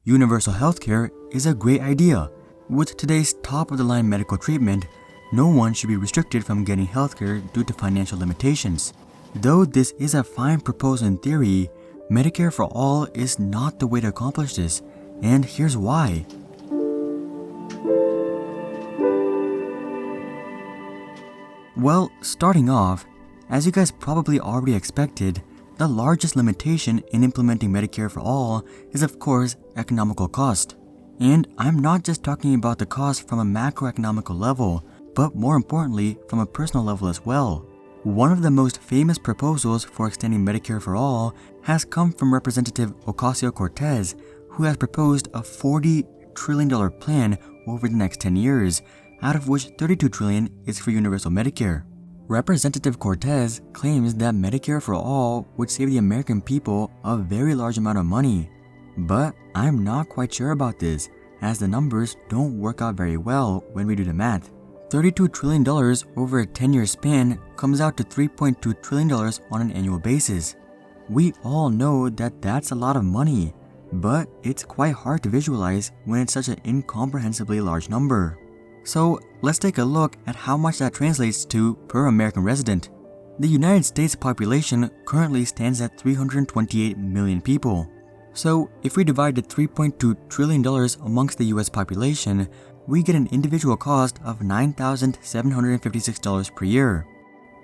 universal healthcare is a great idea. With today's top-of-the-line medical treatment, no one should be restricted from getting healthcare due to financial limitations. Though this is a fine proposal in theory, Medicare for all is not the way to accomplish this, and here's why. Well, starting off, as you guys probably already expected, the largest limitation in implementing Medicare for all is of course economical cost. And I'm not just talking about the cost from a macroeconomical level, but more importantly from a personal level as well. One of the most famous proposals for extending Medicare for all has come from Representative Ocasio-Cortez, who has proposed a $40 trillion plan over the next 10 years, out of which $32 trillion is for universal Medicare. Representative Cortez claims that Medicare for all would save the American people a very large amount of money. But I'm not quite sure about this, as the numbers don't work out very well when we do the math. $32 trillion over a 10-year span comes out to $3.2 trillion on an annual basis. We all know that that's a lot of money, but it's quite hard to visualize when it's such an incomprehensibly large number. So let's take a look at how much that translates to per American resident. The United States population currently stands at 328 million people. So if we divide the $3.2 trillion amongst the US population, we get an individual cost of $9,756 per year.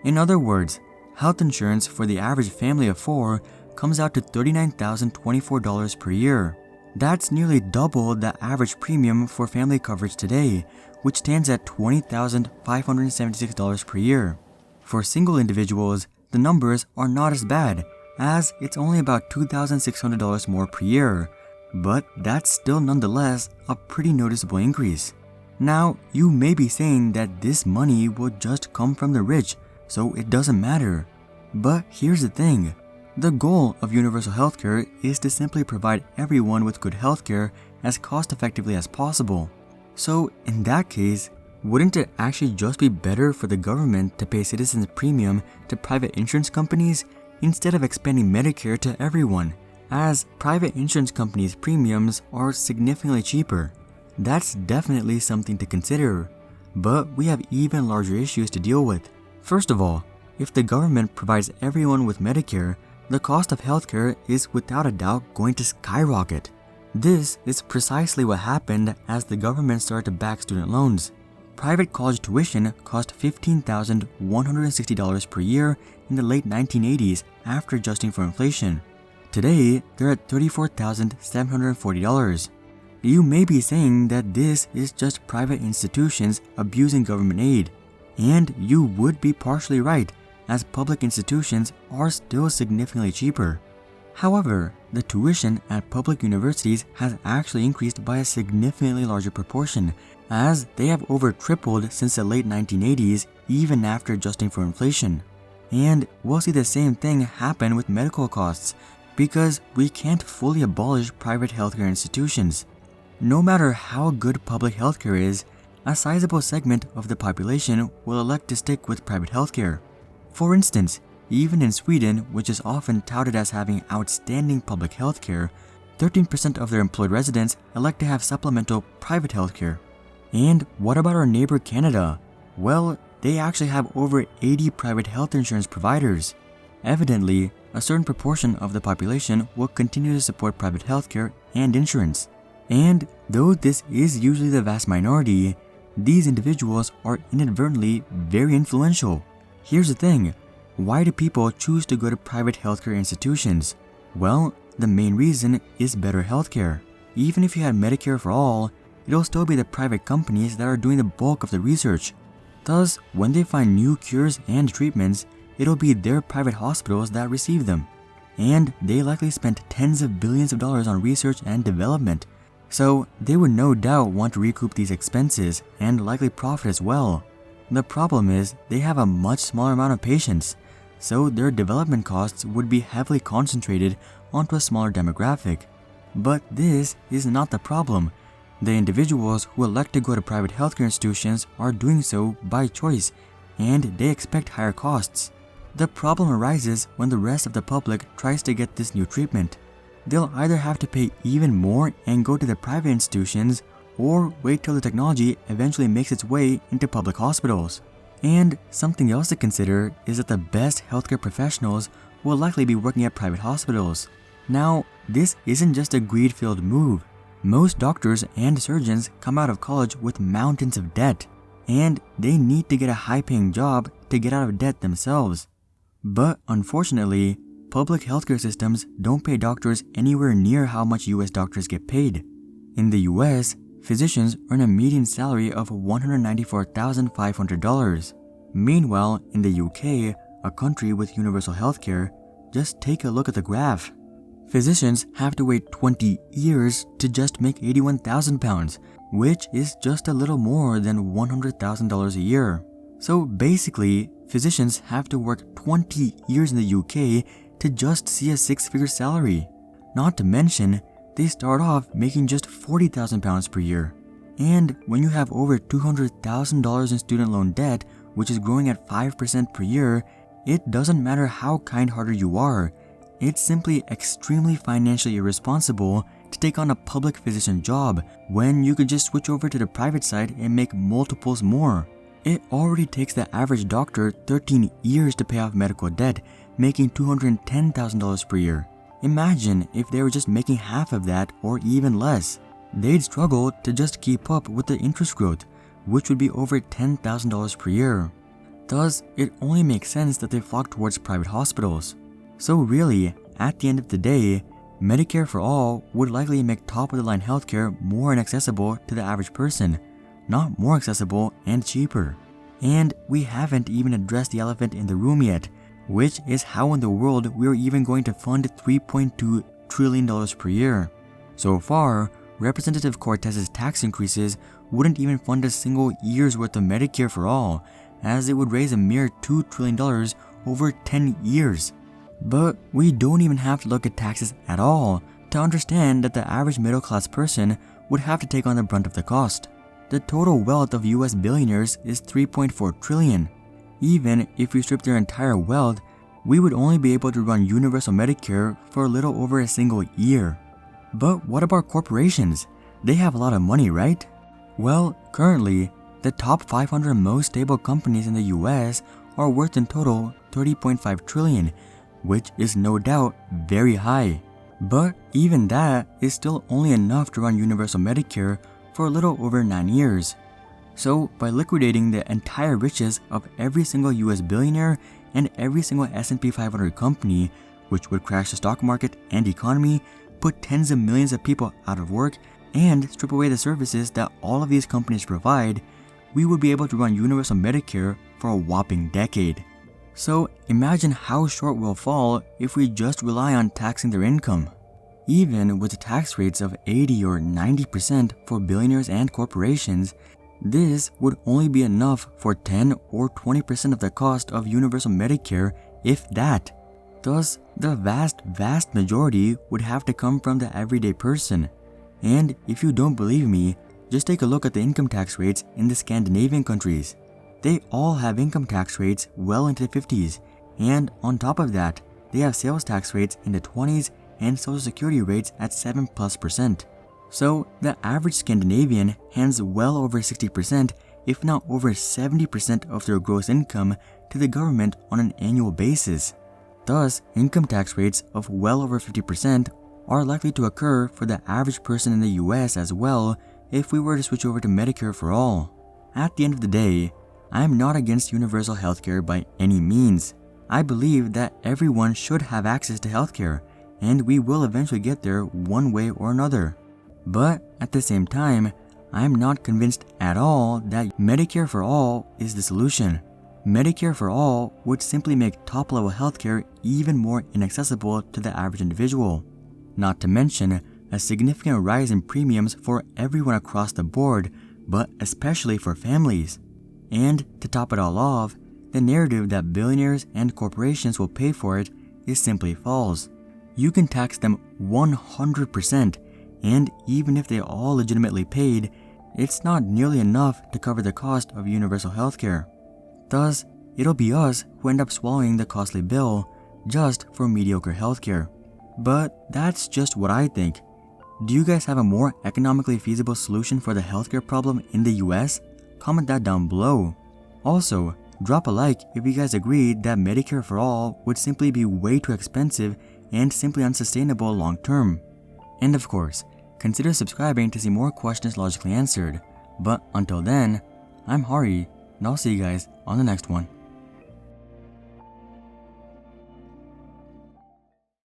In other words, health insurance for the average family of 4 comes out to $39,024 per year. That's nearly double the average premium for family coverage today, which stands at $20,576 per year. For single individuals, the numbers are not as bad, as it's only about $2,600 more per year, but that's still nonetheless a pretty noticeable increase. Now, you may be saying that this money will just come from the rich, so it doesn't matter. But here's the thing. The goal of universal healthcare is to simply provide everyone with good healthcare as cost-effectively as possible. So in that case, wouldn't it actually just be better for the government to pay citizens' premium to private insurance companies instead of expanding Medicare to everyone, as private insurance companies' premiums are significantly cheaper? That's definitely something to consider, but we have even larger issues to deal with. First of all, if the government provides everyone with Medicare, the cost of healthcare is without a doubt going to skyrocket. This is precisely what happened as the government started to back student loans. Private college tuition cost $15,160 per year in the late 1980s after adjusting for inflation. Today, they're at $34,740. You may be saying that this is just private institutions abusing government aid, and you would be partially right, as public institutions are still significantly cheaper. However, the tuition at public universities has actually increased by a significantly larger proportion, as they have over tripled since the late 1980s, even after adjusting for inflation. And we'll see the same thing happen with medical costs, because we can't fully abolish private healthcare institutions. No matter how good public healthcare is, a sizable segment of the population will elect to stick with private healthcare. For instance, even in Sweden, which is often touted as having outstanding public healthcare, 13% of their employed residents elect to have supplemental private healthcare. And what about our neighbor Canada? Well, they actually have over 80 private health insurance providers. Evidently, a certain proportion of the population will continue to support private healthcare and insurance. And though this is usually the vast minority, these individuals are inadvertently very influential. Here's the thing. Why do people choose to go to private healthcare institutions? Well, the main reason is better healthcare. Even if you had Medicare for all, it'll still be the private companies that are doing the bulk of the research. Thus, when they find new cures and treatments, it'll be their private hospitals that receive them. And they likely spent tens of billions of dollars on research and development. So they would no doubt want to recoup these expenses and likely profit as well. The problem is they have a much smaller amount of patients, so their development costs would be heavily concentrated onto a smaller demographic. But this is not the problem. The individuals who elect to go to private healthcare institutions are doing so by choice, and they expect higher costs. The problem arises when the rest of the public tries to get this new treatment. they'll either have to pay even more and go to the private institutions, or wait till the technology eventually makes its way into public hospitals. And something else to consider is that the best healthcare professionals will likely be working at private hospitals. Now, this isn't just a greed-filled move. Most doctors and surgeons come out of college with mountains of debt, and they need to get a high-paying job to get out of debt themselves. But unfortunately, public healthcare systems don't pay doctors anywhere near how much US doctors get paid. In the US, physicians earn a median salary of $194,500. Meanwhile, in the UK, a country with universal healthcare, just take a look at the graph. Physicians have to wait 20 years to just make £81,000, which is just a little more than $100,000 a year. So basically, physicians have to work 20 years in the UK to just see a six-figure salary. Not to mention, they start off making just £40,000 per year. And when you have over $200,000 in student loan debt, which is growing at 5% per year, it doesn't matter how kind-hearted you are. It's simply extremely financially irresponsible to take on a public physician job when you could just switch over to the private side and make multiples more. It already takes the average doctor 13 years to pay off medical debt, making $210,000 per year. Imagine if they were just making half of that or even less. They'd struggle to just keep up with the interest growth, which would be over $10,000 per year. Thus, it only makes sense that they flock towards private hospitals. So really, at the end of the day, Medicare for all would likely make top-of-the-line healthcare more inaccessible to the average person, not more accessible and cheaper. And we haven't even addressed the elephant in the room yet, which is how in the world we're even going to fund $3.2 trillion per year. So far, Representative Cortez's tax increases wouldn't even fund a single year's worth of Medicare for all, as it would raise a mere $2 trillion over 10 years. But we don't even have to look at taxes at all to understand that the average middle-class person would have to take on the brunt of the cost. The total wealth of US billionaires is $3.4 trillion. Even if we strip their entire wealth, we would only be able to run universal Medicare for a little over a single year. But what about corporations? They have a lot of money, right? Well, currently, the top 500 most stable companies in the US are worth in total $30.5 trillion, which is no doubt very high. But even that is still only enough to run universal Medicare for a little over 9 years. So by liquidating the entire riches of every single US billionaire and every single S&P 500 company, which would crash the stock market and economy, put tens of millions of people out of work, and strip away the services that all of these companies provide, we would be able to run universal Medicare for a whopping decade. So imagine how short we'll fall if we just rely on taxing their income. Even with tax rates of 80 or 90% for billionaires and corporations, this would only be enough for 10 or 20% of the cost of universal Medicare, if that. Thus, the vast majority would have to come from the everyday person. And if you don't believe me, just take a look at the income tax rates in the Scandinavian countries. They all have income tax rates well into the 50s, and on top of that, they have sales tax rates in the 20s and social security rates at 7+%. So the average Scandinavian hands well over 60%, if not over 70% of their gross income to the government on an annual basis. Thus, income tax rates of well over 50% are likely to occur for the average person in the US as well if we were to switch over to Medicare for all. At the end of the day, I am not against universal healthcare by any means. I believe that everyone should have access to healthcare, and we will eventually get there one way or another. But at the same time, I am not convinced at all that Medicare for all is the solution. Medicare for all would simply make top-level healthcare even more inaccessible to the average individual. Not to mention a significant rise in premiums for everyone across the board, but especially for families. And to top it all off, the narrative that billionaires and corporations will pay for it is simply false. You can tax them 100%, and even if they all legitimately paid, it's not nearly enough to cover the cost of universal healthcare. Thus, it'll be us who end up swallowing the costly bill just for mediocre healthcare. But that's just what I think. Do you guys have a more economically feasible solution for the healthcare problem in the US? Comment that down below. Also, drop a like if you guys agreed that Medicare for all would simply be way too expensive and simply unsustainable long term. And of course, consider subscribing to see more questions logically answered. But until then, I'm Hari, and I'll see you guys on the next one.